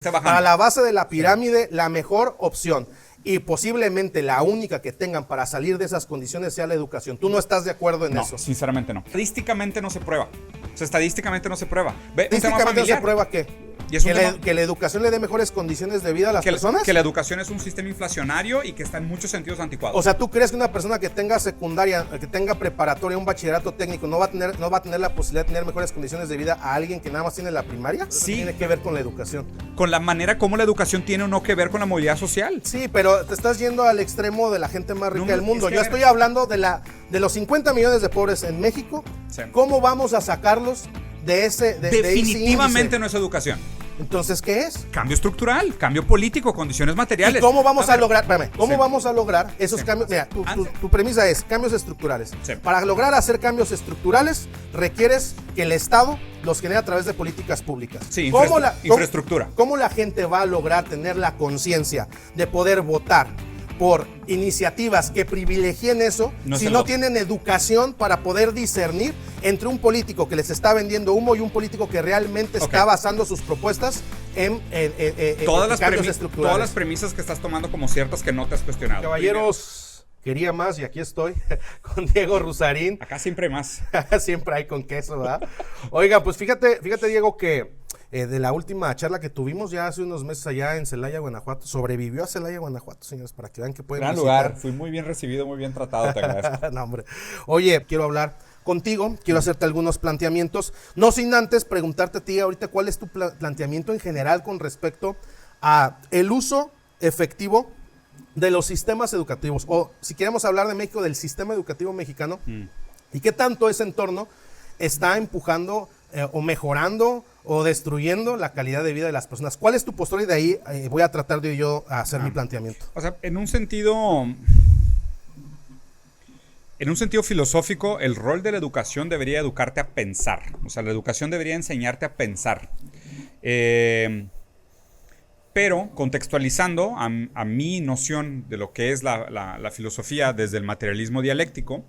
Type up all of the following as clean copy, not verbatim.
Para la base de la pirámide, la mejor opción y posiblemente la única que tengan para salir de esas condiciones sea la educación. ¿Tú no estás de acuerdo en eso? No, sinceramente no. Estadísticamente no se prueba. O sea, estadísticamente no se prueba. ¿Estadísticamente no se prueba qué? ¿Que la educación le dé mejores condiciones de vida a las personas? Que la educación es un sistema inflacionario y que está en muchos sentidos anticuado. O sea, ¿tú crees que una persona que tenga secundaria, que tenga preparatoria, un bachillerato técnico, no va a tener la posibilidad de tener mejores condiciones de vida a alguien que nada más tiene la primaria? Sí. Tiene que ver con la educación. Con la manera como la educación tiene o no que ver con la movilidad social. Sí, pero te estás yendo al extremo de la gente más rica del mundo. Yo estoy hablando de los 50 millones de pobres en México. Sí. ¿Cómo vamos a sacarlos de ese Definitivamente no es educación. Entonces, ¿qué es? Cambio estructural, cambio político, condiciones materiales. ¿Y cómo vamos a lograr, vamos a lograr esos cambios? Mira, tu premisa es cambios estructurales. Sí. Para lograr hacer cambios estructurales, requieres que el Estado los genere a través de políticas públicas. Sí, infraestructura. ¿Cómo la gente va a lograr tener la conciencia de poder votar por iniciativas que privilegien eso si no tienen educación para poder discernir entre un político que les está vendiendo humo y un político que realmente está basando sus propuestas en cambios estructurales? Todas las premisas que estás tomando como ciertas que no te has cuestionado. Caballeros, quería más y aquí estoy con Diego Rusarín. Acá siempre hay más. Siempre hay con queso, ¿verdad? Oiga, pues fíjate Diego, que de la última charla que tuvimos ya hace unos meses allá en Celaya, Guanajuato, sobrevivió a Celaya, Guanajuato, señores, para que vean que pueden gran visitar. Lugar, fui muy bien recibido, muy bien tratado, te agradezco. No, hombre. Oye, quiero hablar contigo, quiero hacerte algunos planteamientos, no sin antes preguntarte a ti ahorita cuál es tu planteamiento en general con respecto a el uso efectivo de los sistemas educativos, o si queremos hablar de México, del sistema educativo mexicano, y qué tanto ese entorno está empujando o mejorando o destruyendo la calidad de vida de las personas. ¿Cuál es tu postura? Y de ahí voy a tratar de yo hacer mi planteamiento. O sea, en un sentido filosófico, el rol de la educación debería educarte a pensar. O sea, la educación debería enseñarte a pensar. Pero contextualizando a mi noción de lo que es la filosofía desde el materialismo dialéctico,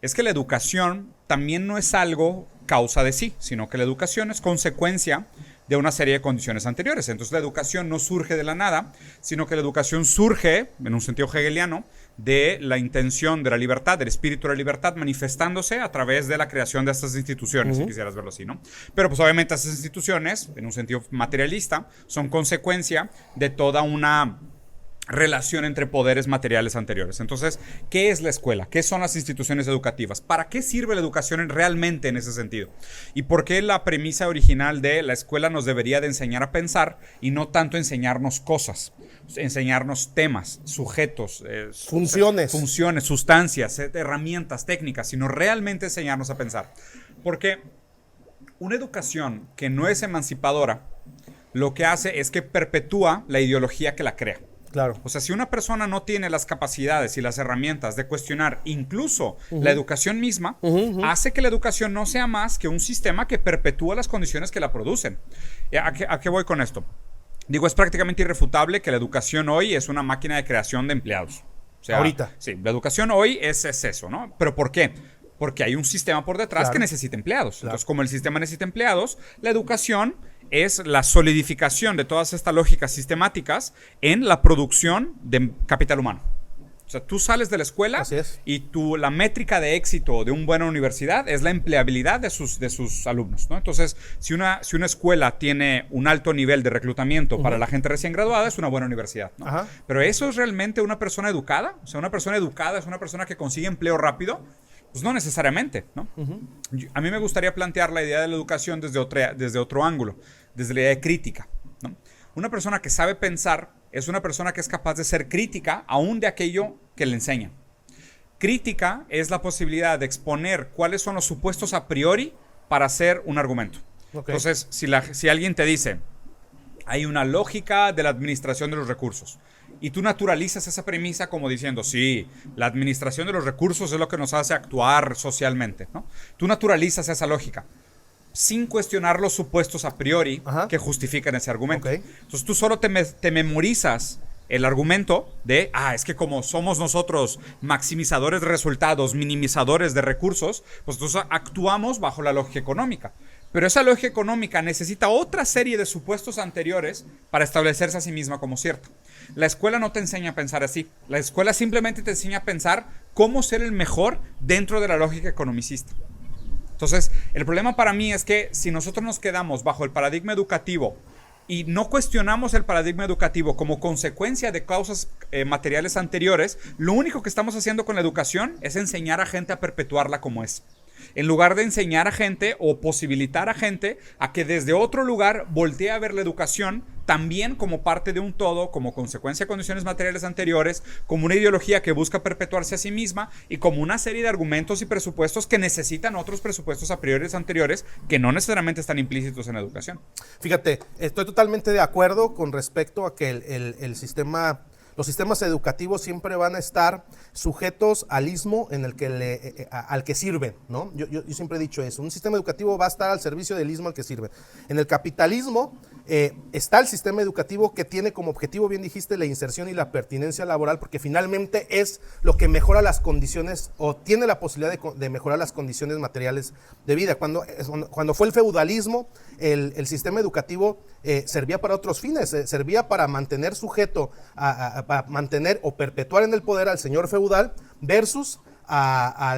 es que la educación también no es algo causa de sí, sino que la educación es consecuencia de una serie de condiciones anteriores. Entonces la educación no surge de la nada, sino que la educación surge, en un sentido hegeliano, de la intención de la libertad, del espíritu de la libertad manifestándose a través de la creación de estas instituciones, si quisieras verlo así, ¿no? Pero pues obviamente estas instituciones, en un sentido materialista, son consecuencia de toda una relación entre poderes materiales anteriores. Entonces, ¿qué es la escuela? ¿Qué son las instituciones educativas? ¿Para qué sirve la educación realmente en ese sentido? ¿Y por qué la premisa original de la escuela nos debería de enseñar a pensar y no tanto enseñarnos cosas? Enseñarnos temas, sujetos, funciones, sustancias, herramientas, técnicas, sino realmente enseñarnos a pensar. Porque una educación que no es emancipadora, lo que hace es que perpetúa la ideología que la crea. Claro. O sea, si una persona no tiene las capacidades y las herramientas de cuestionar incluso la educación misma, hace que la educación no sea más que un sistema que perpetúa las condiciones que la producen. ¿A qué voy con esto? Digo, es prácticamente irrefutable que la educación hoy es una máquina de creación de empleados. O sea, ahorita. Sí, la educación hoy es eso, ¿no? ¿Pero por qué? Porque hay un sistema por detrás que necesita empleados. Claro. Entonces, como el sistema necesita empleados, la educación es la solidificación de todas estas lógicas sistemáticas en la producción de capital humano. O sea, tú sales de la escuela y la métrica de éxito de una buena universidad es la empleabilidad de sus alumnos, ¿no? Entonces, si una escuela tiene un alto nivel de reclutamiento para la gente recién graduada, es una buena universidad, ¿no? Pero ¿eso es realmente una persona educada? O sea, una persona educada es una persona que consigue empleo rápido. Pues no necesariamente, ¿no? A mí me gustaría plantear la idea de la educación desde otro ángulo, desde la idea de crítica, ¿no? Una persona que sabe pensar es una persona que es capaz de ser crítica aún de aquello que le enseñan. Crítica es la posibilidad de exponer cuáles son los supuestos a priori para hacer un argumento. Entonces, si alguien te dice, hay una lógica de la administración de los recursos, y tú naturalizas esa premisa como diciendo, sí, la administración de los recursos es lo que nos hace actuar socialmente, ¿no? Tú naturalizas esa lógica sin cuestionar los supuestos a priori que justifican ese argumento. Entonces tú solo te memorizas el argumento de, es que como somos nosotros maximizadores de resultados, minimizadores de recursos, pues entonces actuamos bajo la lógica económica. Pero esa lógica económica necesita otra serie de supuestos anteriores para establecerse a sí misma como cierta. La escuela no te enseña a pensar así. La escuela simplemente te enseña a pensar cómo ser el mejor dentro de la lógica economicista. Entonces, el problema para mí es que si nosotros nos quedamos bajo el paradigma educativo y no cuestionamos el paradigma educativo como consecuencia de causas materiales anteriores, lo único que estamos haciendo con la educación es enseñar a gente a perpetuarla como es. En lugar de enseñar a gente o posibilitar a gente a que desde otro lugar voltee a ver la educación también como parte de un todo, como consecuencia de condiciones materiales anteriores, como una ideología que busca perpetuarse a sí misma y como una serie de argumentos y presupuestos que necesitan otros presupuestos a priori anteriores que no necesariamente están implícitos en la educación. Fíjate, estoy totalmente de acuerdo con respecto a que el sistema... Los sistemas educativos siempre van a estar sujetos al ismo en el que al que sirven, ¿no? Yo siempre he dicho eso. Un sistema educativo va a estar al servicio del ismo al que sirve. En el capitalismo está el sistema educativo que tiene como objetivo, bien dijiste, la inserción y la pertinencia laboral, porque finalmente es lo que mejora las condiciones o tiene la posibilidad de mejorar las condiciones materiales de vida. Cuando fue el feudalismo, el sistema educativo servía para otros fines, servía para mantener sujeto para mantener o perpetuar en el poder al señor feudal versus a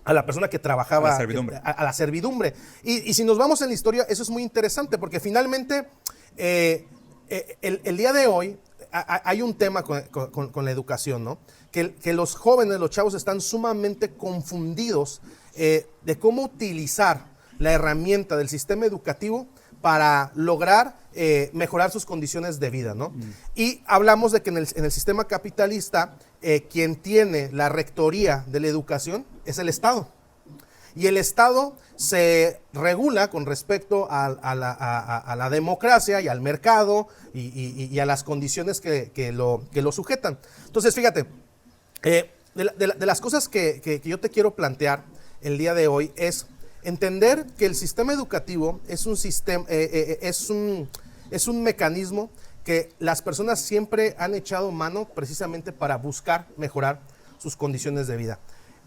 la persona que trabajaba a la servidumbre. Y si nos vamos en la historia, eso es muy interesante porque finalmente el día de hoy hay un tema con la educación, ¿no? Que los jóvenes, los chavos están sumamente confundidos de cómo utilizar la herramienta del sistema educativo para lograr mejorar sus condiciones de vida, ¿no? Y hablamos de que en el sistema capitalista quien tiene la rectoría de la educación es el Estado. Y el Estado se regula con respecto a la democracia y al mercado y a las condiciones que lo sujetan. Entonces, fíjate, de las cosas que yo te quiero plantear el día de hoy es entender que el sistema educativo es un mecanismo que las personas siempre han echado mano precisamente para buscar mejorar sus condiciones de vida.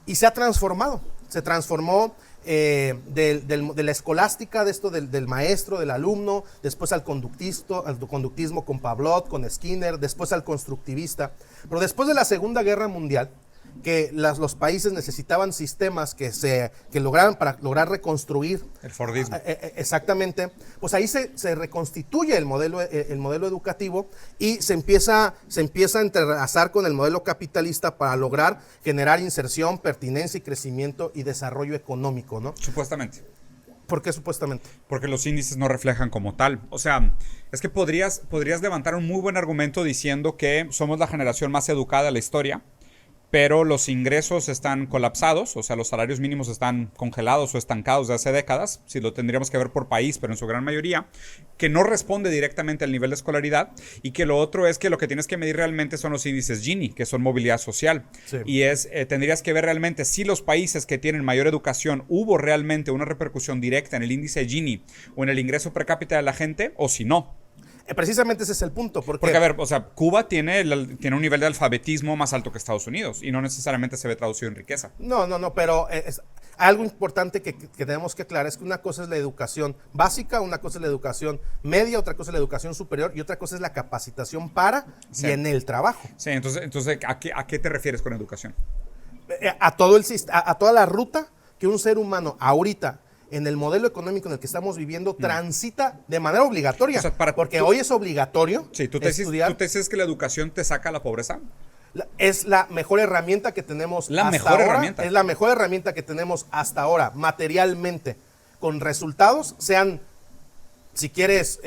Y se ha transformado. Se transformó de la escolástica, de esto del maestro, del alumno, después al conductismo con Pavlov, con Skinner, después al constructivista. Pero después de la Segunda Guerra Mundial, que los países necesitaban sistemas que lograran para lograr reconstruir. El Fordismo. Exactamente. Pues ahí se reconstituye el modelo educativo y se empieza a entrelazar con el modelo capitalista para lograr generar inserción, pertinencia y crecimiento y desarrollo económico, ¿no? Supuestamente. ¿Por qué supuestamente? Porque los índices no reflejan como tal. O sea, es que podrías levantar un muy buen argumento diciendo que somos la generación más educada de la historia, pero los ingresos están colapsados, o sea, los salarios mínimos están congelados o estancados de hace décadas, si lo tendríamos que ver por país, pero en su gran mayoría, que no responde directamente al nivel de escolaridad, y que lo otro es que lo que tienes que medir realmente son los índices Gini, que son movilidad social, sí. Y tendrías que ver realmente si los países que tienen mayor educación hubo realmente una repercusión directa en el índice Gini o en el ingreso per cápita de la gente, o si no. Precisamente ese es el punto. Porque a ver, o sea, Cuba tiene un nivel de alfabetismo más alto que Estados Unidos y no necesariamente se ve traducido en riqueza. No, pero algo importante que tenemos que aclarar es que una cosa es la educación básica, una cosa es la educación media, otra cosa es la educación superior y otra cosa es la capacitación para y en el trabajo. Sí, entonces ¿a qué te refieres con educación? A toda la ruta que un ser humano ahorita en el modelo económico en el que estamos viviendo, transita de manera obligatoria. O sea, porque hoy es obligatorio estudiar. ¿Tú te dices que la educación te saca a la pobreza? Es la mejor herramienta que tenemos hasta ahora. Es la mejor herramienta que tenemos hasta ahora, materialmente, con resultados, sean, si quieres,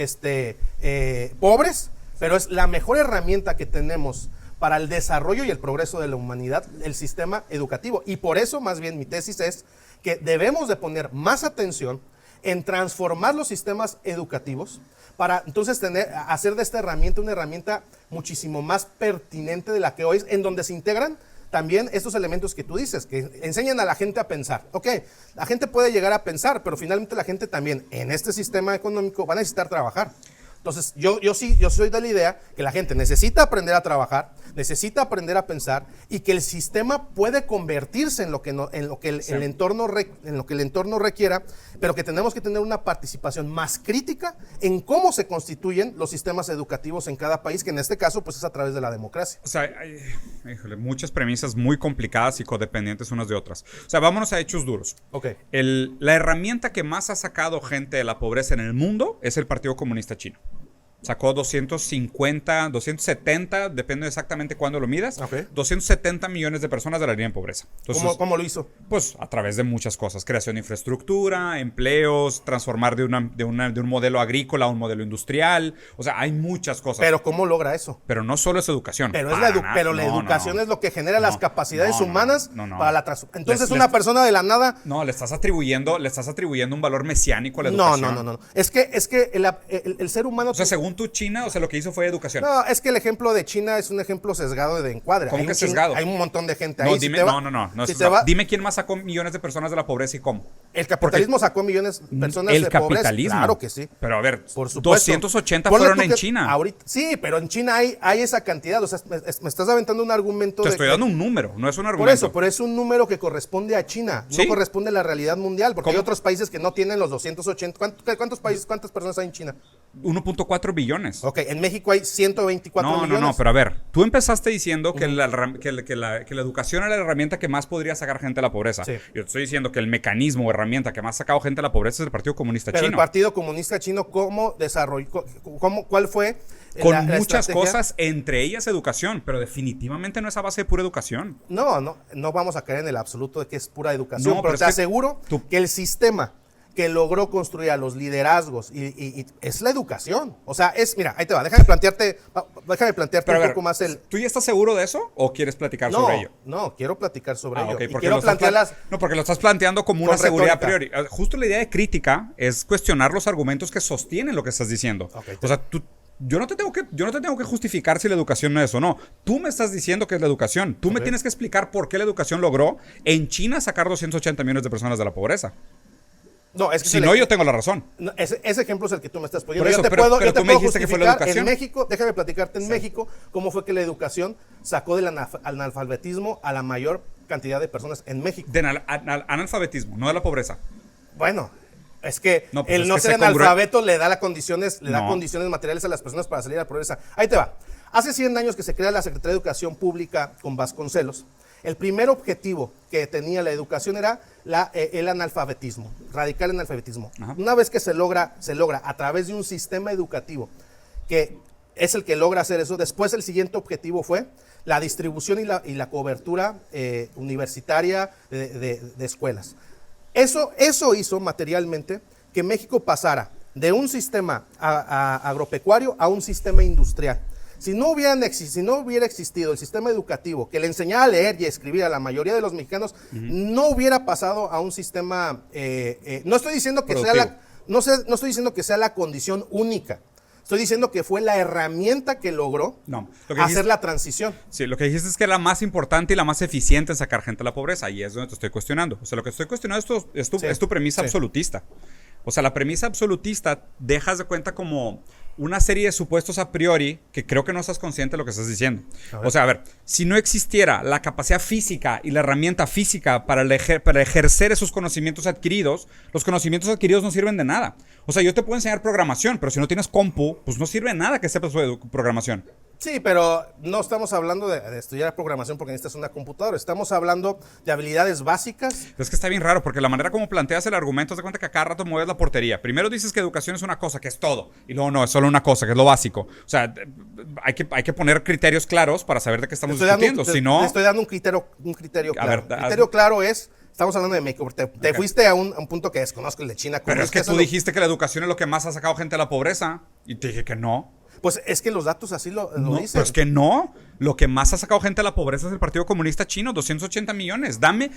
pobres, pero es la mejor herramienta que tenemos para el desarrollo y el progreso de la humanidad, el sistema educativo. Y por eso, más bien, mi tesis es que debemos de poner más atención en transformar los sistemas educativos para entonces hacer de esta herramienta una herramienta muchísimo más pertinente de la que hoy es, en donde se integran también estos elementos que tú dices, que enseñan a la gente a pensar. Ok, la gente puede llegar a pensar, pero finalmente la gente también en este sistema económico va a necesitar trabajar. Entonces, yo soy de la idea que la gente necesita aprender a trabajar, necesita aprender a pensar y que el sistema puede convertirse en lo que el entorno requiera, pero que tenemos que tener una participación más crítica en cómo se constituyen los sistemas educativos en cada país, que en este caso pues es a través de la democracia. O sea, hay muchas premisas muy complicadas y codependientes unas de otras. O sea, vámonos a hechos duros. Okay. La herramienta que más ha sacado gente de la pobreza en el mundo es el Partido Comunista Chino. Sacó 250, 270, depende exactamente cuándo lo midas, 270 millones de personas de la línea de pobreza. Entonces, ¿Cómo lo hizo? Pues a través de muchas cosas. Creación de infraestructura, empleos, transformar de un modelo agrícola a un modelo industrial. O sea, hay muchas cosas. Pero ¿cómo logra eso? Pero no solo es educación. Pero la educación es lo que genera las capacidades humanas para la transformación. Entonces, una persona de la nada... No, le estás atribuyendo un valor mesiánico a la educación. No. Es que el ser humano... O sea, según tú, China, o sea, lo que hizo fue educación. No, es que el ejemplo de China es un ejemplo sesgado de encuadre. ¿Cómo que sesgado? Hay un montón de gente ahí. No. Dime quién más sacó millones de personas de la pobreza y cómo. El capitalismo sacó millones de personas de pobreza. El capitalismo. Claro que sí. Pero a ver, por supuesto. 280 fueron en China. Ahorita, sí, pero en China hay esa cantidad. O sea, me estás aventando un argumento. Te estoy dando un número, no es un argumento. Por eso, pero es un número que corresponde a China. ¿Sí? No corresponde a la realidad mundial. Porque hay otros países que no tienen los 280. ¿Cuántas personas hay en China? 1.4 billones. Ok, en México hay 124 millones. No, pero a ver, tú empezaste diciendo que la educación era la herramienta que más podría sacar gente de la pobreza. Sí. Yo te estoy diciendo que el mecanismo o herramienta que más ha sacado gente de la pobreza es el Partido Comunista Chino. Pero el Partido Comunista Chino, ¿cómo desarrolló? ¿Cuál fue? Con muchas cosas, entre ellas educación, pero definitivamente no es a base de pura educación. No vamos a caer en el absoluto de que es pura educación, pero te aseguro que el sistema que logró construir a los liderazgos y es la educación. O sea, mira, ahí te va, déjame plantearte un poco más el... ¿Tú ya estás seguro de eso o quieres platicar sobre ello? No, quiero platicar sobre ello. Okay, y quiero plantearlas... No, porque lo estás planteando como una seguridad a priori. Justo la idea de crítica es cuestionar los argumentos que sostienen lo que estás diciendo. O sea, yo no te tengo que justificar si la educación no es o no. Tú me estás diciendo que es la educación. Tú me tienes que explicar por qué la educación logró en China sacar 280 millones de personas de la pobreza. No, es que si no, yo tengo la razón. No, ese ejemplo es el que tú me estás poniendo. Eso, pero tú me dijiste que fue la educación. En México, déjame platicarte en México cómo fue que la educación sacó del analfabetismo a la mayor cantidad de personas en México. De analfabetismo, no de la pobreza. Bueno, es que el no ser analfabeto le da condiciones materiales a las personas para salir a la pobreza. Ahí te va. Hace 100 años que se crea la Secretaría de Educación Pública con Vasconcelos. El primer objetivo que tenía la educación era el analfabetismo, radical analfabetismo. Ajá. Una vez que se logra a través de un sistema educativo que es el que logra hacer eso, después el siguiente objetivo fue la distribución y la cobertura universitaria de escuelas. Eso hizo materialmente que México pasara de un sistema agropecuario a un sistema industrial. Si no hubiera existido el sistema educativo que le enseñaba a leer y a escribir a la mayoría de los mexicanos, no hubiera pasado a un sistema, no estoy diciendo que no estoy diciendo que sea la condición única. Estoy diciendo que fue la herramienta que logró hacer la transición. Sí, lo que dijiste es que era la más importante y la más eficiente en sacar gente de la pobreza, y es donde te estoy cuestionando. O sea, lo que estoy cuestionando es tu premisa absolutista. O sea, la premisa absolutista dejas de cuenta como una serie de supuestos a priori que creo que no estás consciente de lo que estás diciendo. O sea, a ver, si no existiera la capacidad física y la herramienta física para ejercer esos conocimientos adquiridos, los conocimientos adquiridos no sirven de nada. O sea, yo te puedo enseñar programación, pero si no tienes compu, pues no sirve de nada que sepas sobre programación. Sí, pero no estamos hablando de estudiar programación porque necesitas una computadora. Estamos hablando de habilidades básicas. Es que está bien raro porque la manera como planteas el argumento, te das cuenta que a cada rato mueves la portería. Primero dices que educación es una cosa, que es todo. Y luego no, es solo una cosa, que es lo básico. O sea, hay que poner criterios claros para saber de qué estamos discutiendo. Si no... Te estoy dando un criterio claro. El criterio claro es... Estamos hablando de México. Te fuiste a un punto que desconozco, el de China. Pero es que tú dijiste que la educación es lo que más ha sacado gente de la pobreza. Y te dije que no. Pues es que los datos así lo dicen. Pero es que no. Lo que más ha sacado gente de la pobreza es el Partido Comunista Chino, 280 millones. Dame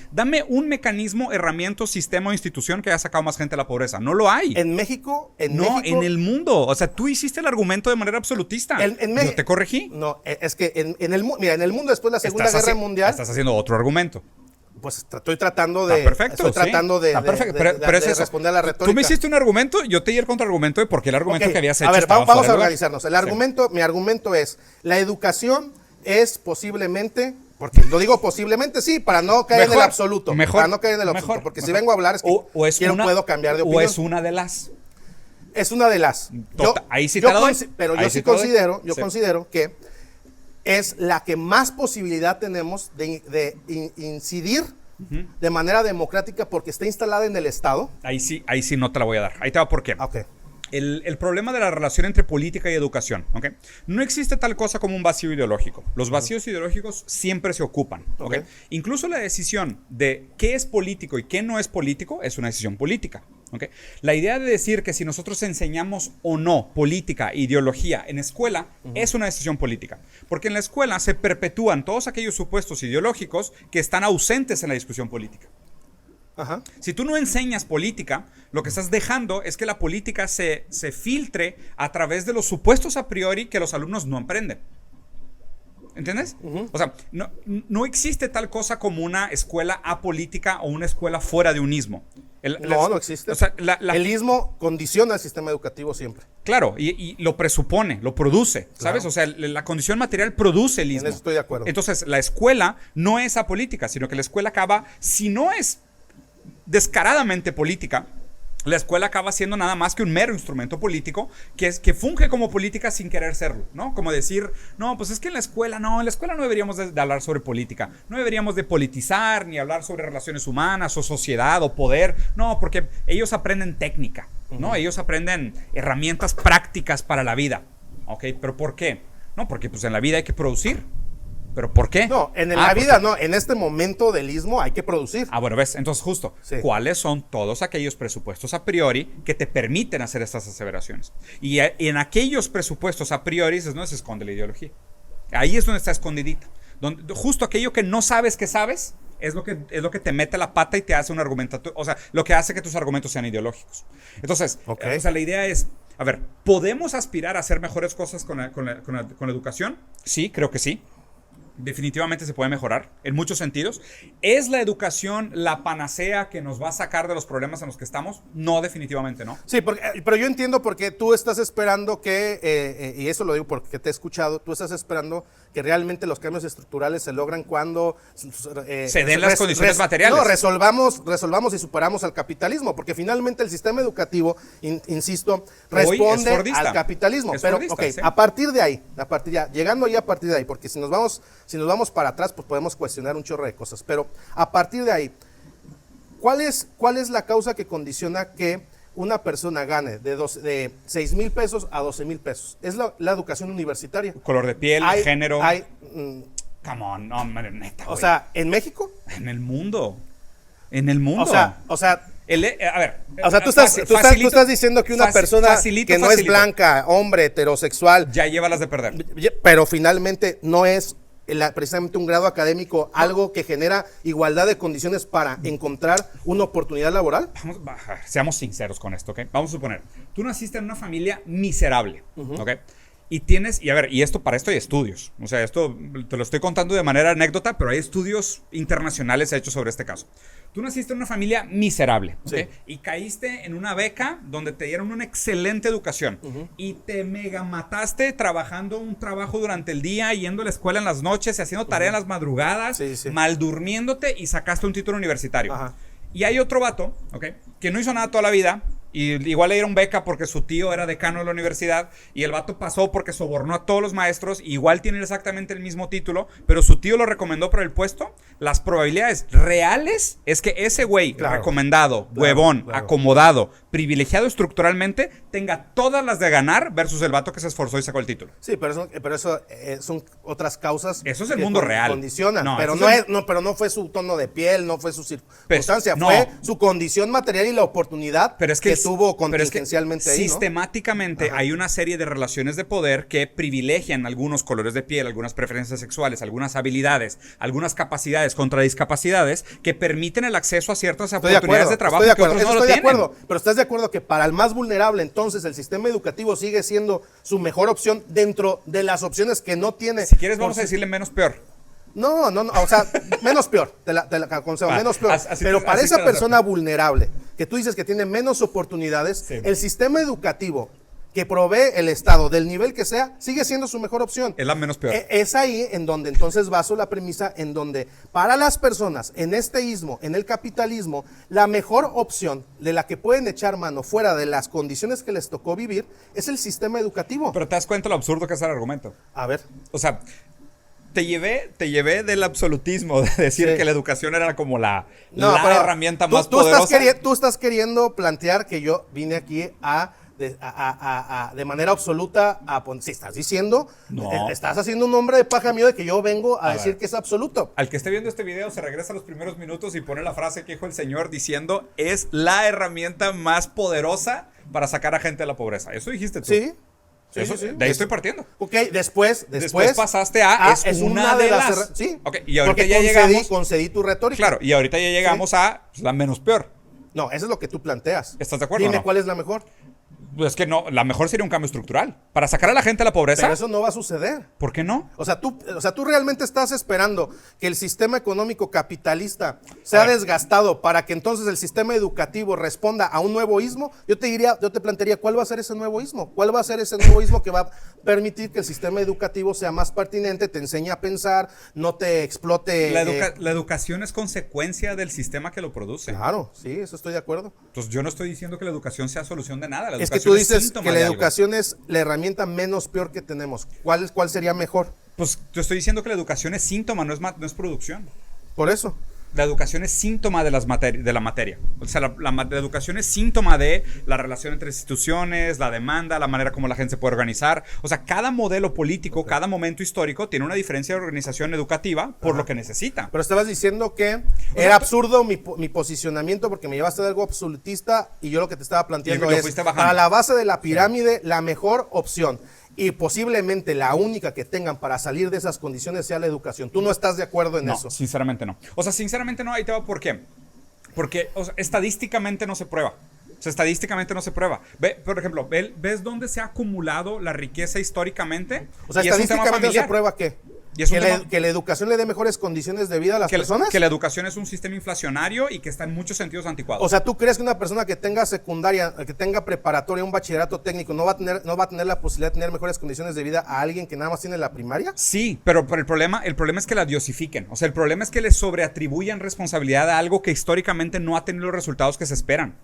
un mecanismo, herramienta, sistema o institución que haya sacado más gente de la pobreza. No lo hay. En México, en el mundo. O sea, tú hiciste el argumento de manera absolutista. Yo te corregí. No, es que en el mundo después de la Segunda Guerra Mundial. Estás haciendo otro argumento. Pues estoy tratando de... Perfecto, estoy tratando de, Está perfecto. de Es eso. responder a la retórica. Tú me hiciste un argumento, yo te di el contraargumento de por qué el argumento que habías hecho A ver, estaba vamos fuera a de lugar. organizarnos. El argumento, mi argumento es, la educación es posiblemente, porque lo digo posiblemente, sí, para no caer en el absoluto. Para no caer en el absoluto. Porque si vengo a hablar es que puedo cambiar de opinión. O es una de las. Es una de las. Ahí sí te la doy. Pero Ahí yo sí sí te la doy. considero que es la que más posibilidad tenemos de incidir de manera democrática porque está instalada en el Estado. Ahí sí no te la voy a dar. Ahí te va por qué. Ok. El problema de la relación entre política y educación, ¿ok? No existe tal cosa como un vacío ideológico. Los vacíos ideológicos siempre se ocupan, ¿ok? Incluso la decisión de qué es político y qué no es político es una decisión política, ¿ok? La idea de decir que si nosotros enseñamos o no política e ideología en escuela es una decisión política. Porque en la escuela se perpetúan todos aquellos supuestos ideológicos que están ausentes en la discusión política. Ajá. Si tú no enseñas política, lo que estás dejando es que la política se filtre a través de los supuestos a priori que los alumnos no aprenden. ¿Entiendes? O sea, no existe tal cosa como una escuela apolítica o una escuela fuera de un ismo. No existe. O sea, el ismo condiciona el sistema educativo siempre. Claro, y lo presupone, lo produce, ¿sabes? Claro. O sea, la condición material produce el ismo. En eso estoy de acuerdo. Entonces, la escuela no es apolítica, sino que la escuela acaba, si no es descaradamente política, la escuela acaba siendo nada más que un mero instrumento político que funge como política sin querer serlo, ¿no? Como decir, no, pues es que en la escuela no deberíamos de hablar sobre política, no deberíamos de politizar ni hablar sobre relaciones humanas o sociedad o poder, no, porque ellos aprenden técnica, ¿no? Ellos aprenden herramientas prácticas para la vida, ¿ok? ¿Pero por qué? No, porque pues en la vida hay que producir. ¿Pero por qué? No, en la vida no, en este momento del istmo hay que producir. Bueno, ves, entonces justo, sí. ¿Cuáles son todos aquellos presupuestos a priori que te permiten hacer estas aseveraciones? Y en aquellos presupuestos a priori es donde se esconde la ideología. Ahí es donde está escondidita. Justo aquello que no sabes que sabes es lo que te mete la pata y te hace un argumento, o sea, lo que hace que tus argumentos sean ideológicos. Entonces, o sea, la idea es, a ver, ¿podemos aspirar a hacer mejores cosas con la educación? Sí, creo que sí. Definitivamente se puede mejorar en muchos sentidos. ¿Es la educación la panacea que nos va a sacar de los problemas en los que estamos? No, definitivamente no. Sí, pero yo entiendo porque tú estás esperando que, y eso lo digo porque te he escuchado, tú estás esperando que realmente los cambios estructurales se logran cuando se den las condiciones materiales. No, resolvamos y superamos al capitalismo, porque finalmente el sistema educativo, insisto, responde al capitalismo. Pero, sí. a partir de ahí, llegando ahí a partir de ahí, porque si nos vamos para atrás, pues podemos cuestionar un chorro de cosas. Pero a partir de ahí, ¿cuál es la causa que condiciona que una persona gane de 6 mil pesos a 12 mil pesos? Es la educación universitaria. Color de piel, género. Come on, no, neta, o sea, ¿en México? En el mundo. En el mundo. O sea, a ver. O sea, tú estás diciendo que una persona que no es blanca, hombre, heterosexual, ya lleva las de perder. Pero finalmente no es precisamente un grado académico, algo que genera igualdad de condiciones para encontrar una oportunidad laboral. Seamos sinceros con esto, ¿ok? Vamos a suponer, tú naciste en una familia miserable, ¿ok? Y esto para esto hay estudios. O sea, esto te lo estoy contando de manera anécdota, pero hay estudios internacionales hechos sobre este caso. Tú naciste en una familia miserable, ¿ok? Sí. Y caíste en una beca donde te dieron una excelente educación. Y te mega mataste trabajando un trabajo durante el día, yendo a la escuela en las noches y haciendo tarea en las madrugadas, mal durmiéndote y sacaste un título universitario. Ajá. Y hay otro vato, ¿ok? Que no hizo nada toda la vida. Y igual le dieron beca porque su tío era decano de la universidad y el vato pasó porque sobornó a todos los maestros, igual tiene exactamente el mismo título, pero su tío lo recomendó para el puesto. Las probabilidades reales es que ese güey recomendado, huevón, acomodado, privilegiado estructuralmente, tenga todas las de ganar versus el vato que se esforzó y sacó el título. Sí, pero eso son otras causas. Eso es el mundo real. Condicionan, pero no fue su tono de piel, no fue su circunstancia, fue su condición material y la oportunidad que tuvo contingencialmente ahí, ¿no? Sistemáticamente hay una serie de relaciones de poder que privilegian algunos colores de piel, algunas preferencias sexuales, algunas habilidades, algunas capacidades contra discapacidades que permiten el acceso a ciertas oportunidades de trabajo que otros no lo tienen. Pero ¿estás de acuerdo que para el más vulnerable entonces el sistema educativo sigue siendo su mejor opción dentro de las opciones que no tiene? Si quieres vamos a decirle menos peor. No, o sea, menos peor, te la aconsejo, menos peor. Pero para así esa te la persona vulnerable, que tú dices que tiene menos oportunidades, Sí. el sistema educativo que provee el Estado, del nivel que sea, sigue siendo su mejor opción. Es la menos peor. Es ahí en donde entonces baso la premisa en donde para las personas en este ismo, en el capitalismo, la mejor opción de la que pueden echar mano fuera de las condiciones que les tocó vivir es el sistema educativo. Pero te das cuenta lo absurdo que es el argumento. A ver. O sea, te llevé del absolutismo de decir Sí. que la educación era como la No, pero herramienta más tú poderosa. tú estás queriendo plantear que yo vine aquí de manera absoluta a poner. Si estás diciendo, No. estás haciendo un nombre de paja mío de que yo vengo a decir ver. que es absoluto. Al que esté viendo este video se regresa a los primeros minutos y pone la frase que dijo el señor diciendo es la herramienta más poderosa para sacar a gente de la pobreza. Eso dijiste tú. Sí. Eso, sí. De ahí estoy partiendo. Ok, después pasaste a es una de las. Sí. Ok, y ahorita porque ya llegamos. concedí tu retórica. Claro, y ahorita ya llegamos a pues, la menos peor. No, eso es lo que tú planteas. ¿Estás de acuerdo Dime o no? cuál es la mejor. Pues es que no, la mejor sería un cambio estructural. Para sacar a la gente de la pobreza. Pero eso no va a suceder. ¿Por qué no? O sea, tú realmente estás esperando que el sistema económico capitalista sea desgastado para que entonces el sistema educativo responda a un nuevo ismo. Yo te plantearía, ¿cuál va a ser ese nuevo ismo? ¿Cuál va a ser ese nuevo ismo que va a permitir que el sistema educativo sea más pertinente, te enseñe a pensar, no te explote? La educación es consecuencia del sistema que lo produce. Claro, sí, eso estoy de acuerdo. Entonces yo no estoy diciendo que la educación sea solución de nada. La Es que educación tú dices síntoma que la de algo. educación es la herramienta menos peor que tenemos. ¿Cuál sería mejor? Pues yo estoy diciendo que la educación es síntoma, no es producción. Por eso. La educación es síntoma de la materia. O sea, la educación es síntoma de la relación entre instituciones, la demanda, la manera como la gente se puede organizar. O sea, cada modelo político, cada momento histórico tiene una diferencia de organización educativa por lo que necesita. Pero estabas diciendo que era absurdo mi posicionamiento porque me llevaste de algo absolutista y yo lo que te estaba planteando Y lo es fuiste bajando. para la base de la pirámide la mejor opción y posiblemente la única que tengan para salir de esas condiciones sea la educación. ¿Tú no estás de acuerdo en No, eso? sinceramente no. O sea, sinceramente no, ahí te va por qué. Porque o sea, estadísticamente no se prueba. O sea, estadísticamente no se prueba. Por ejemplo, ¿ves dónde se ha acumulado la riqueza históricamente? O sea, Y es un tema estadísticamente no se familiar. prueba qué. Y es un tema- Que la educación le dé mejores condiciones de vida a las personas. Que la educación es un sistema inflacionario y que está en muchos sentidos anticuado. O sea, ¿tú crees que una persona que tenga secundaria, que tenga preparatoria, un bachillerato técnico, no va a tener la posibilidad de tener mejores condiciones de vida a alguien que nada más tiene la primaria? Sí, pero el problema es que la diosifiquen. O sea, el problema es que le sobreatribuyan responsabilidad a algo que históricamente no ha tenido los resultados que se esperan.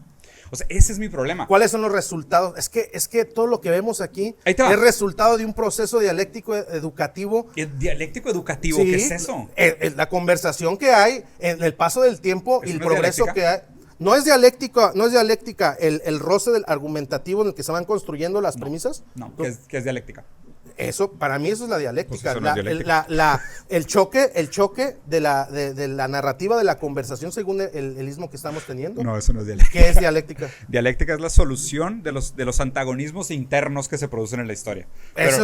O sea, ese es mi problema. ¿Cuáles son los resultados? Es que todo lo que vemos aquí Ahí te va. es resultado de un proceso dialéctico educativo. ¿El dialéctico educativo? Sí, ¿Qué es eso? La conversación que hay, en el paso del tiempo y ¿Eso el no es progreso dialéctica? que hay. No es dialéctica el roce del argumentativo en el que se van construyendo las premisas. No, ¿qué es dialéctica? Eso, para mí eso es la dialéctica. Pues eso no es dialéctica. El choque de la narrativa de la conversación según el ismo que estamos teniendo. No, eso no es dialéctica. ¿Qué es dialéctica? Dialéctica es la solución de los antagonismos internos que se producen en la historia. Eso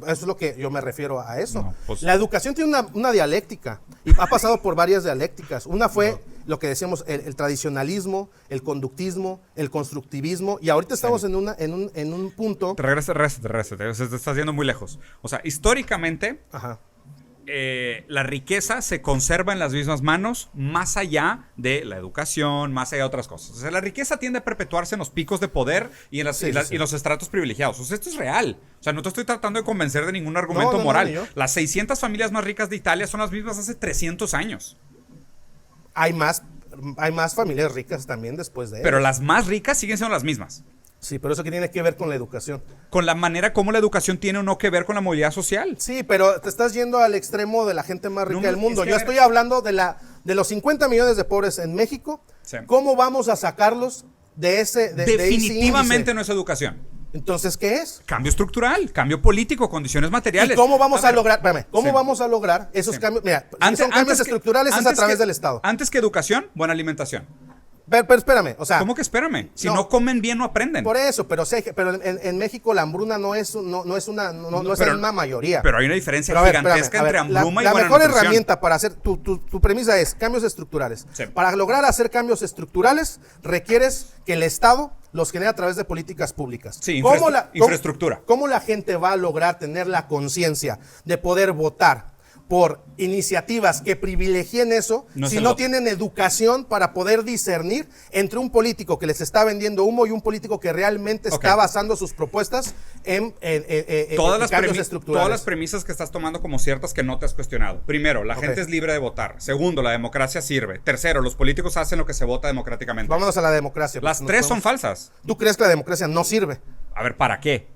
es lo que yo me refiero a eso. No, pues- La educación tiene una dialéctica y ha pasado por varias dialécticas. Una fue lo que decíamos, el tradicionalismo, el conductismo, el constructivismo, y ahorita estamos en un punto. Regresa, te estás yendo muy lejos. O sea, históricamente, Ajá. la riqueza se conserva en las mismas manos más allá de la educación, más allá de otras cosas. O sea, la riqueza tiende a perpetuarse en los picos de poder y en y los estratos privilegiados. O sea, esto es real. O sea, no te estoy tratando de convencer de ningún argumento moral. ni yo. Las 600 familias más ricas de Italia son las mismas hace 300 años. Hay más familias ricas también después de Pero ellos. las más ricas siguen siendo las mismas. Sí, pero eso que tiene que ver con la educación. Con la manera como la educación tiene o no que ver con la movilidad social. Sí, pero te estás yendo al extremo de la gente más rica No, del mundo. es que Yo a ver- estoy hablando de los 50 millones de pobres en México. Sí. ¿Cómo vamos a sacarlos de ese Definitivamente índice? no es educación. Entonces, ¿qué es? Cambio estructural, cambio político, condiciones materiales. ¿Y cómo vamos a ver, lograr? Espérame, ¿cómo Sí. vamos a lograr esos Sí. cambios? Mira, si son cambios estructurales es a través del Estado. Antes que educación, buena alimentación. Pero espérame, o sea, ¿Cómo que espérame? Si No. no comen bien, no aprenden. por eso, pero en México la hambruna no es una mayoría. Pero hay una diferencia Pero a ver, gigantesca espérame, a entre ver, hambruma y la buena mejor nutrición. herramienta para hacer tu premisa es cambios estructurales. Sí. Para lograr hacer cambios estructurales requieres que el Estado los genere a través de políticas públicas. Sí, ¿Cómo infraestructura. ¿Cómo la gente va a lograr tener la conciencia de poder votar por iniciativas que privilegien eso, No si se no lo- tienen educación para poder discernir entre un político que les está vendiendo humo y un político que realmente está Ok. basando sus propuestas en Todas las, cambios todas estructurales. las premisas que estás tomando como ciertas que no te has cuestionado. Primero, la Ok. gente es libre de votar. Segundo, la democracia sirve. Tercero, los políticos hacen lo que se vota democráticamente. Vámonos a la democracia. Las porque tres nos son podemos- falsas. ¿Tú crees que la democracia no sirve? A ver, ¿para qué?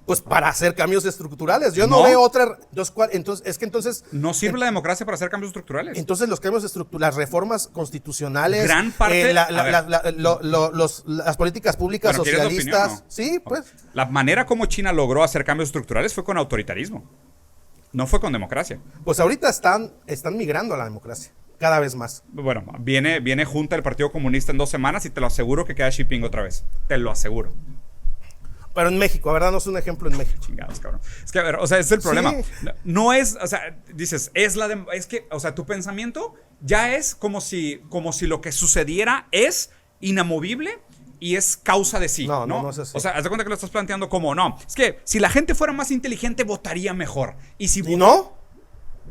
Pues para hacer cambios estructurales. Yo no, No. veo otra. Entonces, ¿No sirve la democracia para hacer cambios estructurales? entonces los cambios estructurales, las reformas constitucionales, Gran parte- a ver. las políticas públicas Bueno, ¿quieres la socialistas. opinión? No. Sí, pues. La manera como China logró hacer cambios estructurales fue con autoritarismo. No fue con democracia. Pues ahorita están migrando a la democracia, cada vez más. Bueno, viene junta el Partido Comunista en 2 semanas y te lo aseguro que queda Xi otra vez. Te lo aseguro. Pero en México, a ver, danos un ejemplo en México. Chingados, cabrón. Es que, a ver, o sea, ese es el problema. Sí. No es, o sea, dices, es que, o sea, tu pensamiento ya es como si lo que sucediera es inamovible y es causa de sí. No es así. O sea, haz de cuenta que lo estás planteando como, no, es que si la gente fuera más inteligente, votaría mejor. Y si ¿Y no?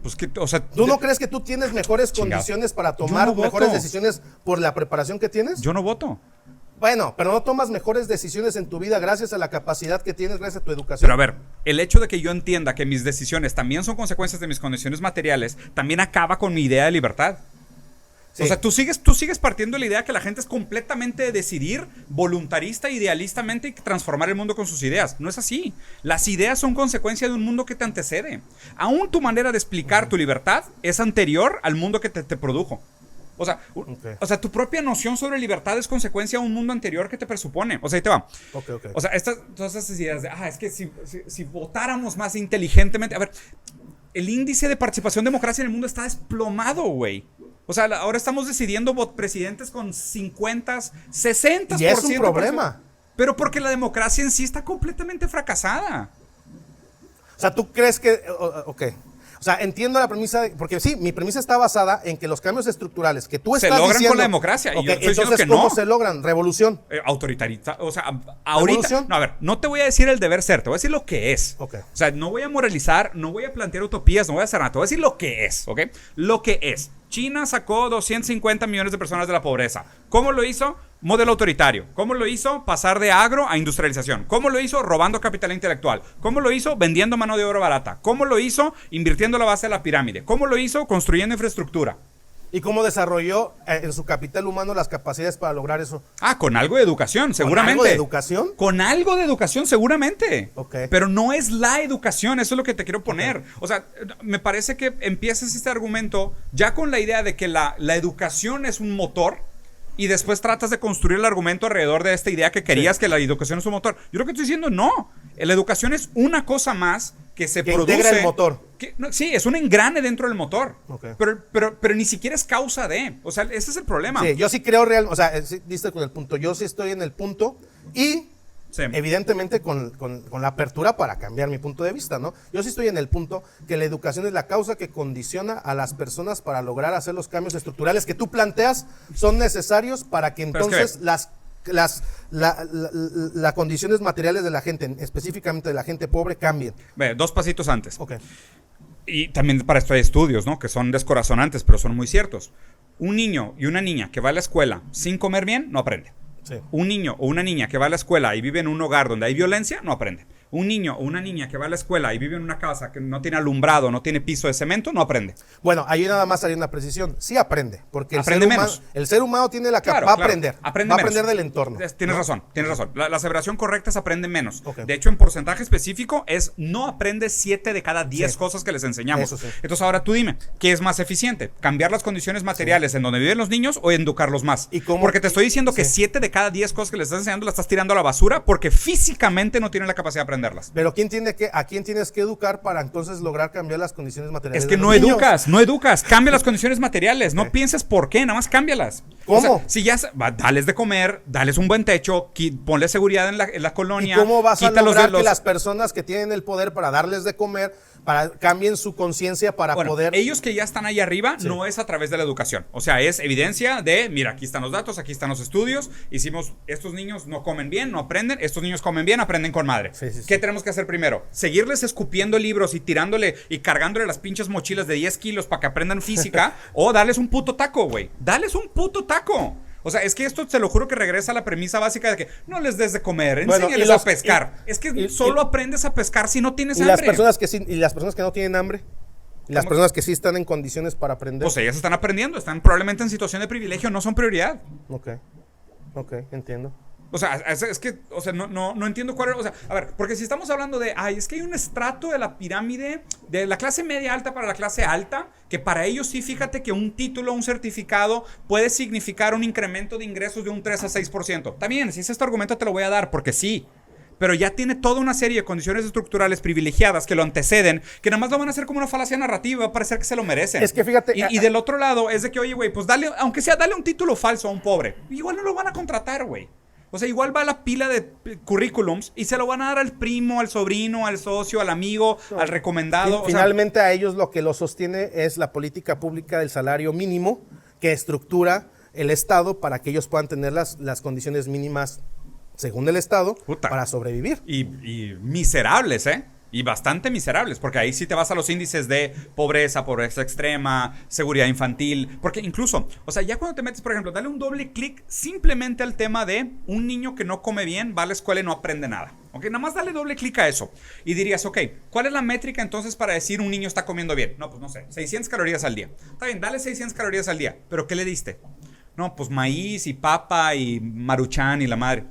pues que, o sea, ¿Tú no crees que tú tienes mejores Chingado. condiciones para Yo tomar no voto. mejores decisiones por la preparación que tienes? yo no voto. Bueno, pero no tomas mejores decisiones en tu vida gracias a la capacidad que tienes, gracias a tu educación. Pero a ver, el hecho de que yo entienda que mis decisiones también son consecuencias de mis condiciones materiales, también acaba con mi idea de libertad. Sí. O sea, tú sigues partiendo de la idea que la gente es completamente de decidir, voluntarista, idealistamente y transformar el mundo con sus ideas. No es así. Las ideas son consecuencia de un mundo que te antecede. Aún tu manera de explicar tu libertad es anterior al mundo que te produjo. O sea, o sea, tu propia noción sobre libertad es consecuencia de un mundo anterior que te presupone. O sea, ahí te va. Ok. O sea, todas estas ideas de, es que si votáramos más inteligentemente. A ver, el índice de participación democracia en el mundo está desplomado, güey. O sea, ahora estamos decidiendo presidentes con 50, 60%. Y es un problema. Pero porque la democracia en sí está completamente fracasada. O sea, ¿tú crees que...? Ok. O sea, entiendo la premisa, porque sí, mi premisa está basada en que los cambios estructurales que tú Se estás logran diciendo... con la democracia, y Ok, yo estoy diciendo entonces, que no. ¿cómo se logran? Revolución. Autoritarista. O sea, ahorita... ¿Revolución? No, a ver, no te voy a decir el deber ser, te voy a decir lo que es. Ok. O sea, no voy a moralizar, no voy a plantear utopías, no voy a hacer nada, te voy a decir lo que es, ¿ok? Lo que es. China sacó 250 millones de personas de la pobreza. ¿Cómo lo hizo? Modelo autoritario. ¿Cómo lo hizo? Pasar de agro a industrialización. ¿Cómo lo hizo? Robando capital intelectual. ¿Cómo lo hizo? Vendiendo mano de obra barata. ¿Cómo lo hizo? Invirtiendo la base de la pirámide. ¿Cómo lo hizo? Construyendo infraestructura. ¿Y cómo desarrolló en su capital humano las capacidades para lograr eso? Con algo de educación, seguramente. ¿Con algo de educación? Con algo de educación, seguramente. Ok. Pero no es la educación, eso es lo que te quiero poner. Okay. O sea, me parece que empiezas este argumento ya con la idea de que la educación es un motor y después tratas de construir el argumento alrededor de esta idea que querías, que la educación es un motor. Yo lo que estoy diciendo, no. La educación es una cosa más que se produce. Integra el motor. Sí, es un engrane dentro del motor. Okay. Pero ni siquiera es causa de. O sea, ese es el problema. Sí, yo sí creo o sea, sí, diste con el punto. Yo sí estoy en el punto y sí, evidentemente con la apertura para cambiar mi punto de vista, ¿no? Yo sí estoy en el punto que la educación es la causa que condiciona a las personas para lograr hacer los cambios estructurales que tú planteas son necesarios para que entonces las condiciones materiales de la gente, específicamente de la gente pobre, cambien. 2 pasitos antes. Ok. Y también para esto hay estudios, ¿no? Que son descorazonantes, pero son muy ciertos. Un niño y una niña que va a la escuela sin comer bien, no aprende. Sí. Un niño o una niña que va a la escuela y vive en un hogar donde hay violencia, no aprende. Un niño o una niña que va a la escuela y vive en una casa que no tiene alumbrado, no tiene piso de cemento, no aprende. Bueno, ahí nada más hay una precisión. Sí aprende, porque aprende menos. El ser humano tiene la capacidad, va a aprender. Va a aprender del entorno. Tienes razón. La aseveración correcta es aprende menos. Okay. De hecho, en porcentaje específico es no aprende 7 de cada 10 cosas que les enseñamos. Eso sí. Entonces ahora tú dime, ¿qué es más eficiente? ¿Cambiar las condiciones materiales en donde viven los niños o educarlos más? ¿Y cómo? Porque te estoy diciendo que 7 de cada 10 cosas que les estás enseñando las estás tirando a la basura porque físicamente no tienen la capacidad de aprenderlas. Pero ¿a quién tienes que educar para entonces lograr cambiar las condiciones materiales? Es que no educas, cambia las condiciones materiales, no pienses por qué, nada más cámbialas. ¿Cómo? O sea, si ya, dales de comer, dales un buen techo, ponle seguridad en la colonia. ¿Y cómo vas a lograr que las personas que tienen el poder para darles de comer cambien su conciencia para poder... Ellos que ya están ahí arriba, no es a través de la educación. O sea, es evidencia de, mira, aquí están los datos, aquí están los estudios. Hicimos, estos niños no comen bien, no aprenden. Estos niños comen bien, aprenden con madre. ¿Qué tenemos que hacer primero? Seguirles escupiendo libros y tirándole y cargándole las pinches mochilas de 10 kilos para que aprendan física. O darles un puto taco, güey. Dales un puto taco. O sea, es que esto te lo juro que regresa a la premisa básica de que no les des de comer, enséñales a pescar. Es que solo aprendes a pescar si no tienes hambre. Las personas que sí, y las personas que no tienen hambre, y las personas que sí están en condiciones para aprender. Pues ellas están aprendiendo, están probablemente en situación de privilegio, no son prioridad. Ok, entiendo. O sea, es que, o sea, no entiendo cuál era, o sea, a ver, porque si estamos hablando de, es que hay un estrato de la pirámide de la clase media alta para la clase alta, que para ellos sí, fíjate que un título, un certificado puede significar un incremento de ingresos de un 3 a 6%. Está bien, si es este argumento te lo voy a dar, porque sí. Pero ya tiene toda una serie de condiciones estructurales privilegiadas que lo anteceden, que nada más lo van a hacer como una falacia narrativa, va a parecer que se lo merecen. Es que fíjate... Y del otro lado es de que, oye, güey, pues dale, aunque sea, dale un título falso a un pobre. Igual no lo van a contratar, güey. O sea, igual va a la pila de currículums y se lo van a dar al primo, al sobrino, al socio, al amigo, al recomendado. Finalmente a ellos lo que los sostiene es la política pública del salario mínimo que estructura el Estado para que ellos puedan tener las condiciones mínimas según el Estado para sobrevivir. Y miserables, ¿eh? Y bastante miserables, porque ahí sí te vas a los índices de pobreza extrema, seguridad infantil, porque incluso, o sea, ya cuando te metes, por ejemplo, dale un doble clic simplemente al tema de un niño que no come bien, va a la escuela y no aprende nada. Ok, nada más dale doble clic a eso. Y dirías, ok, ¿cuál es la métrica entonces para decir un niño está comiendo bien? No, pues no sé, 600 calorías al día. Está bien, dale 600 calorías al día, pero ¿qué le diste? No, pues maíz y papa y maruchan y la madre.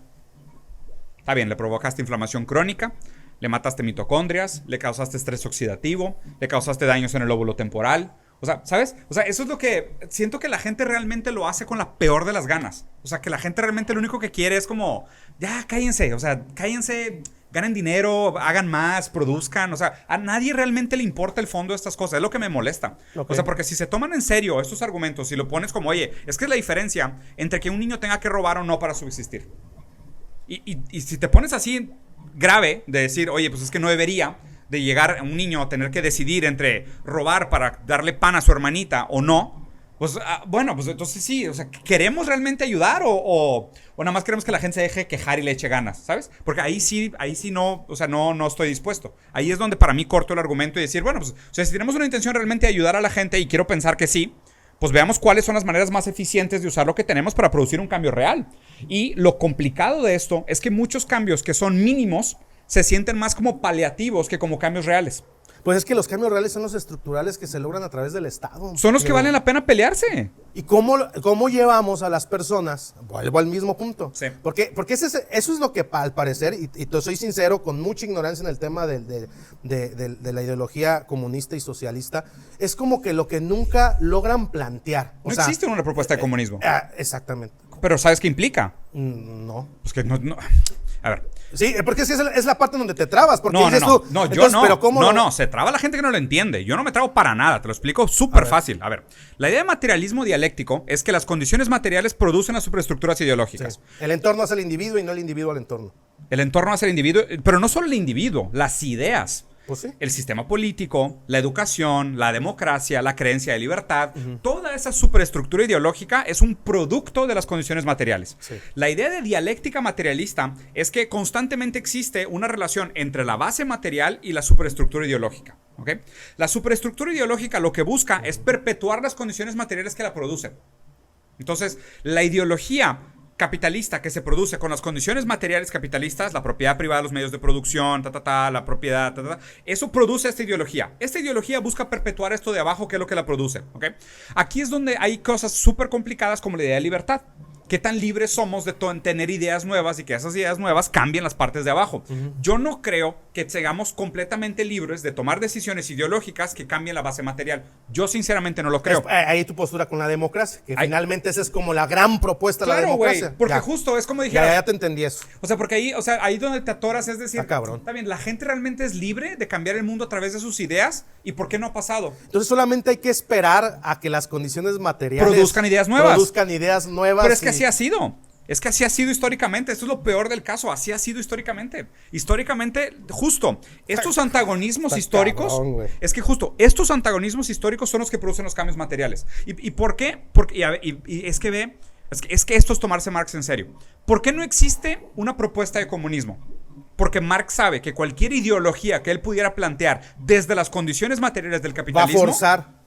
Está bien, le provocaste inflamación crónica, le mataste mitocondrias, le causaste estrés oxidativo, le causaste daños en el lóbulo temporal. O sea, ¿sabes? O sea, eso es lo que siento que la gente realmente lo hace con la peor de las ganas. O sea, que la gente realmente lo único que quiere es como, ya, cállense. O sea, cállense, ganen dinero, hagan más, produzcan. O sea, a nadie realmente le importa el fondo de estas cosas. Es lo que me molesta. O sea, porque si se toman en serio estos argumentos y lo pones como, oye, es que es la diferencia entre que un niño tenga que robar o no para subsistir. Y si te pones así grave de decir, oye, pues es que no debería de llegar a un niño a tener que decidir entre robar para darle pan a su hermanita o no, pues bueno, pues entonces sí, o sea, ¿queremos realmente ayudar o nada más queremos que la gente se deje quejar y le eche ganas, ¿sabes? Porque ahí sí no, o sea, no estoy dispuesto. Ahí es donde para mí corto el argumento y decir, bueno, pues, o sea, si tenemos una intención realmente de ayudar a la gente, y quiero pensar que sí, pues veamos cuáles son las maneras más eficientes de usar lo que tenemos para producir un cambio real. Y lo complicado de esto es que muchos cambios que son mínimos se sienten más como paliativos que como cambios reales. Pues es que los cambios reales son los estructurales que se logran a través del Estado. Son los que valen la pena pelearse. ¿Y cómo llevamos a las personas? Vuelvo al mismo punto. Sí. Porque eso es lo que al parecer, y te soy sincero, con mucha ignorancia en el tema de la ideología comunista y socialista, es como que lo que nunca logran plantear. No existe una propuesta de comunismo. Exactamente. Pero ¿sabes qué implica? No. Pues que no. A ver. Sí, porque es la parte donde te trabas. Porque no, dices no, tú, no, entonces, yo no. Pero ¿cómo no, se traba la gente que no lo entiende. Yo no me trago para nada, te lo explico súper fácil. A ver, la idea de materialismo dialéctico es que las condiciones materiales producen las superestructuras ideológicas. Sí. El entorno es el individuo y no el individuo al entorno. El entorno es el individuo, pero no solo el individuo, las ideas. Pues sí. El sistema político, la educación, la democracia, la creencia de libertad, toda esa superestructura ideológica es un producto de las condiciones materiales. Sí. La idea de dialéctica materialista es que constantemente existe una relación entre la base material y la superestructura ideológica. ¿Okay? La superestructura ideológica lo que busca es perpetuar las condiciones materiales que la producen. Entonces, la ideología capitalista que se produce con las condiciones materiales capitalistas, la propiedad privada de los medios de producción, la propiedad, eso produce esta ideología. Esta ideología busca perpetuar esto de abajo, que es lo que la produce. ¿Okay? Aquí es donde hay cosas súper complicadas como la idea de libertad. ¿Qué tan libres somos de tener ideas nuevas y que esas ideas nuevas cambien las partes de abajo? Yo no creo que seamos completamente libres de tomar decisiones ideológicas que cambien la base material. Yo sinceramente no lo creo. Ahí tu postura con la democracia, que finalmente esa es como la gran propuesta de la democracia. Güey, porque justo es como dijeras. Ya te entendí eso. O sea, porque ahí donde te atoras es decir, cabrón. Está bien, la gente realmente es libre de cambiar el mundo a través de sus ideas, ¿y por qué no ha pasado? Entonces solamente hay que esperar a que las condiciones materiales produzcan ideas nuevas. Pero es que así ha sido. Es que así ha sido históricamente. Esto es lo peor del caso. Así ha sido históricamente. Históricamente, justo, estos antagonismos históricos... Cabrón, es que justo, estos antagonismos históricos son los que producen los cambios materiales. ¿Y por qué? Porque, y es que ve... Es que esto es tomarse Marx en serio. ¿Por qué no existe una propuesta de comunismo? Porque Marx sabe que cualquier ideología que él pudiera plantear desde las condiciones materiales del capitalismo... Va a forzar.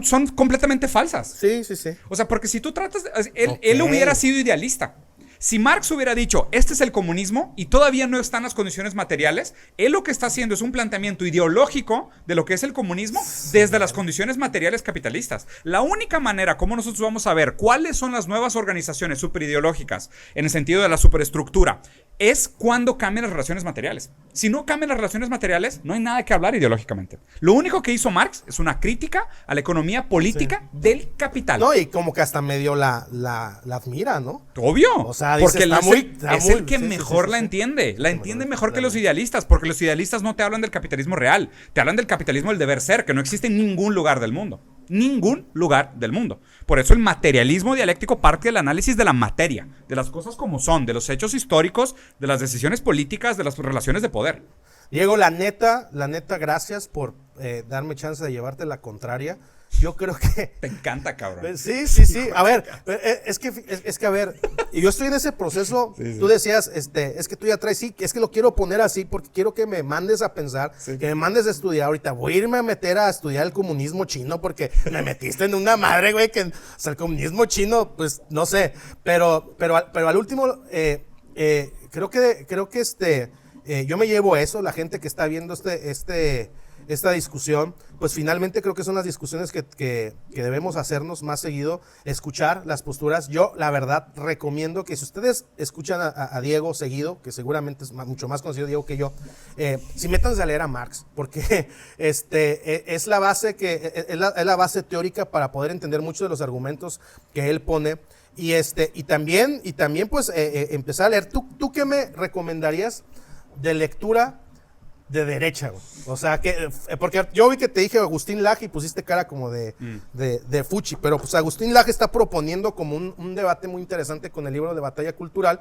Son completamente falsas. Sí. O sea, porque si tú tratas... Él hubiera sido idealista. Si Marx hubiera dicho, este es el comunismo y todavía no están las condiciones materiales, él lo que está haciendo es un planteamiento ideológico de lo que es el comunismo desde las condiciones materiales capitalistas. La única manera como nosotros vamos a ver cuáles son las nuevas organizaciones superideológicas en el sentido de la superestructura es cuando cambian las relaciones materiales. Si no cambian las relaciones materiales, no hay nada que hablar ideológicamente. Lo único que hizo Marx es una crítica a la economía política del capital. No, y como que hasta medio la admira, ¿no? Obvio. O sea, dice, porque es el que mejor la sí. entiende. La entiende mejor que los idealistas, porque los idealistas no te hablan del capitalismo real, te hablan del capitalismo del deber ser, que no existe en ningún lugar del mundo. Ningún lugar del mundo. Por eso el materialismo dialéctico parte del análisis de la materia, de las cosas como son, de los hechos históricos, de las decisiones políticas, de las relaciones de poder. Diego, la neta, gracias por darme chance de llevarte la contraria. Yo creo que... Te encanta, cabrón. Sí. A ver, es que a ver, y yo estoy en ese proceso. Sí. Tú decías, es que tú ya traes, sí, es que lo quiero poner así porque quiero que me mandes a pensar, que me mandes a estudiar. Ahorita voy a irme a meter a estudiar el comunismo chino porque me metiste en una madre, güey, que, o sea, el comunismo chino, pues, no sé, pero al último, creo que yo me llevo eso, la gente que está viendo esta discusión, pues finalmente creo que son las discusiones que debemos hacernos más seguido, escuchar las posturas. Yo, la verdad, recomiendo que si ustedes escuchan a Diego seguido, que seguramente es mucho más conocido Diego que yo, si métanse a leer a Marx, porque es la base es la base teórica para poder entender muchos de los argumentos que él pone. Y también pues empezar a leer. ¿Tú qué me recomendarías de lectura de derecha, güey? O sea, porque yo vi que te dije Agustín Laje y pusiste cara como de fuchi, pero pues Agustín Laje está proponiendo como un debate muy interesante con el libro de Batalla Cultural.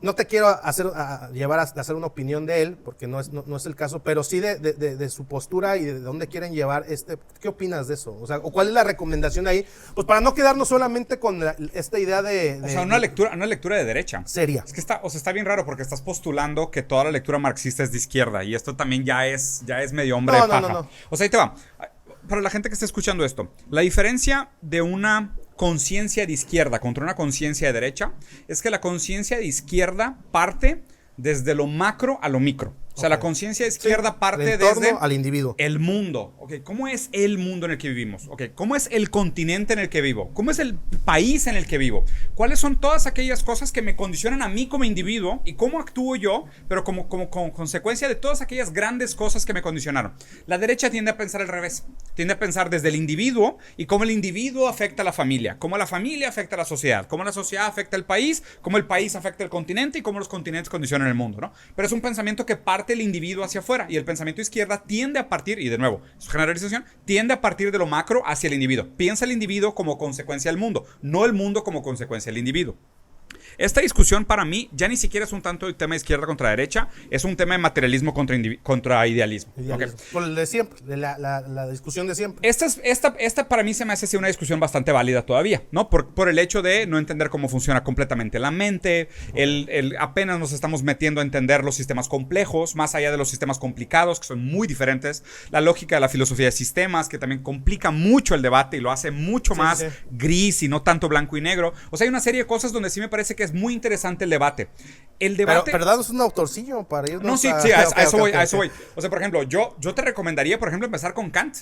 No te quiero llevar a hacer una opinión de él, porque no es el caso, pero sí de su postura y de dónde quieren llevar ¿qué opinas de eso? O sea, ¿o cuál es la recomendación ahí? Pues para no quedarnos solamente con esta idea de o sea, una lectura de derecha. Seria. Es que está bien raro porque estás postulando que toda la lectura marxista es de izquierda, y esto también ya es medio hombre de paja. No. O sea, ahí te va. Para la gente que está escuchando esto, la diferencia de una conciencia de izquierda contra una conciencia de derecha es que la conciencia de izquierda parte desde lo macro a lo micro. O sea, la conciencia de izquierda parte desde al individuo. El mundo. Okay, ¿cómo es el mundo en el que vivimos? Okay, ¿cómo es el continente en el que vivo? ¿Cómo es el país en el que vivo? ¿Cuáles son todas aquellas cosas que me condicionan a mí como individuo y cómo actúo yo, pero como consecuencia de todas aquellas grandes cosas que me condicionaron? La derecha tiende a pensar al revés. Tiende a pensar desde el individuo y cómo el individuo afecta a la familia, cómo la familia afecta a la sociedad, cómo la sociedad afecta al país, cómo el país afecta al continente y cómo los continentes condicionan el mundo, ¿no? Pero es un pensamiento que parte el individuo hacia afuera, y el pensamiento izquierda tiende a partir, y de nuevo, su generalización, tiende a partir de lo macro hacia el individuo. Piensa el individuo como consecuencia del mundo, no el mundo como consecuencia del individuo. Esta discusión para mí ya ni siquiera es un tanto el tema de izquierda contra derecha, es un tema de materialismo contra idealismo. Okay. Por el de siempre, de la discusión de siempre. Esta para mí se me hace una discusión bastante válida todavía, ¿no? Por el hecho de no entender cómo funciona completamente la mente, apenas nos estamos metiendo a entender los sistemas complejos, más allá de los sistemas complicados, que son muy diferentes, la lógica de la filosofía de sistemas, que también complica mucho el debate y lo hace mucho más gris y no tanto blanco y negro. O sea, hay una serie de cosas donde sí me parece que es muy interesante el debate. Pero danos un autorcillo para irnos. No, sí, a eso voy. O sea, por ejemplo, yo te recomendaría, por ejemplo, empezar con Kant.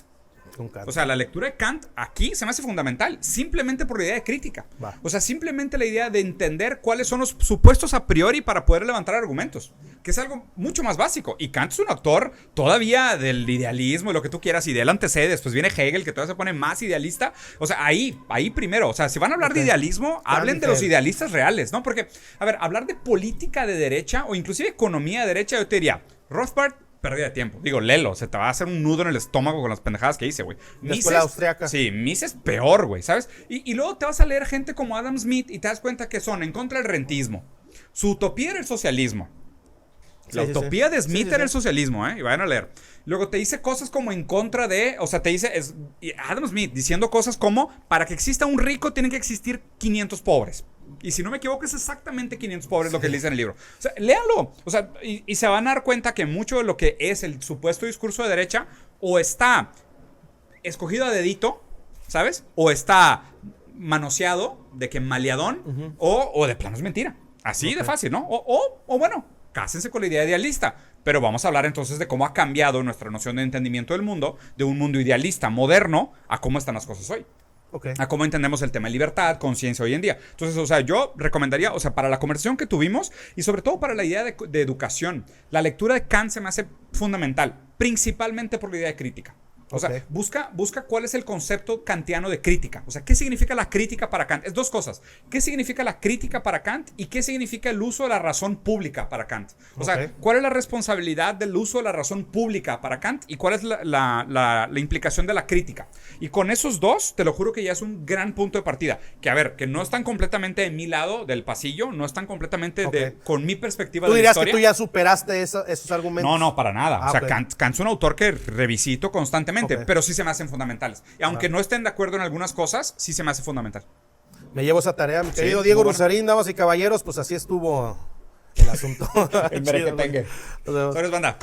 O sea, la lectura de Kant aquí se me hace fundamental, simplemente por la idea de crítica. O sea, simplemente la idea de entender cuáles son los supuestos a priori para poder levantar argumentos, que es algo mucho más básico. Y Kant es un autor todavía del idealismo y lo que tú quieras, y de él antecede. Después viene Hegel, que todavía se pone más idealista. O sea, ahí primero, o sea, si van a hablar de idealismo, hablen de los idealistas reales, ¿no? Porque, a ver, hablar de política de derecha o inclusive economía de derecha, yo te diría, Rothbard, pérdida de tiempo. Digo, léelo, se te va a hacer un nudo en el estómago con las pendejadas que hice, güey. La escuela austriaca. Sí, Mises es peor, güey, ¿sabes? Y luego te vas a leer gente como Adam Smith y te das cuenta que son en contra del rentismo. Su utopía era el socialismo. La utopía de Smith era el socialismo, ¿eh? Y vayan a leer. Luego te dice cosas como en contra de... O sea, te dice... Adam Smith diciendo cosas como... Para que exista un rico tienen que existir 500 pobres. Y si no me equivoco es exactamente 500 pobres lo que le dice en el libro. O sea, léanlo. O sea, y se van a dar cuenta que mucho de lo que es el supuesto discurso de derecha... O está escogido a dedito, ¿sabes? O está manoseado de que maleadón. O de plano es mentira. Así de fácil, ¿no? O bueno... Cásense con la idea idealista. Pero vamos a hablar entonces de cómo ha cambiado nuestra noción de entendimiento del mundo, de un mundo idealista, moderno, a cómo están las cosas hoy. A cómo entendemos el tema de libertad, conciencia hoy en día. Entonces, o sea, yo recomendaría, o sea, para la conversación que tuvimos y sobre todo para la idea de educación, la lectura de Kant se me hace fundamental, principalmente por la idea de crítica. O sea, busca cuál es el concepto kantiano de crítica. O sea, ¿qué significa la crítica para Kant? Es dos cosas. ¿Qué significa la crítica para Kant? ¿Y qué significa el uso de la razón pública para Kant? O sea, ¿cuál es la responsabilidad del uso de la razón pública para Kant? ¿Y cuál es la implicación de la crítica? Y con esos dos, te lo juro que ya es un gran punto de partida. Que a ver, que no están completamente de mi lado del pasillo, no están completamente con mi perspectiva de la historia. ¿Tú dirías que tú ya superaste esos argumentos? No, para nada. O sea, Kant es un autor que revisito constantemente. Pero sí se me hacen fundamentales. Y aunque no estén de acuerdo en algunas cosas, sí se me hace fundamental. Me llevo esa tarea, mi querido Diego Rusarín, damas y caballeros, pues así estuvo el asunto. El merequetengue. Nos vemos, banda.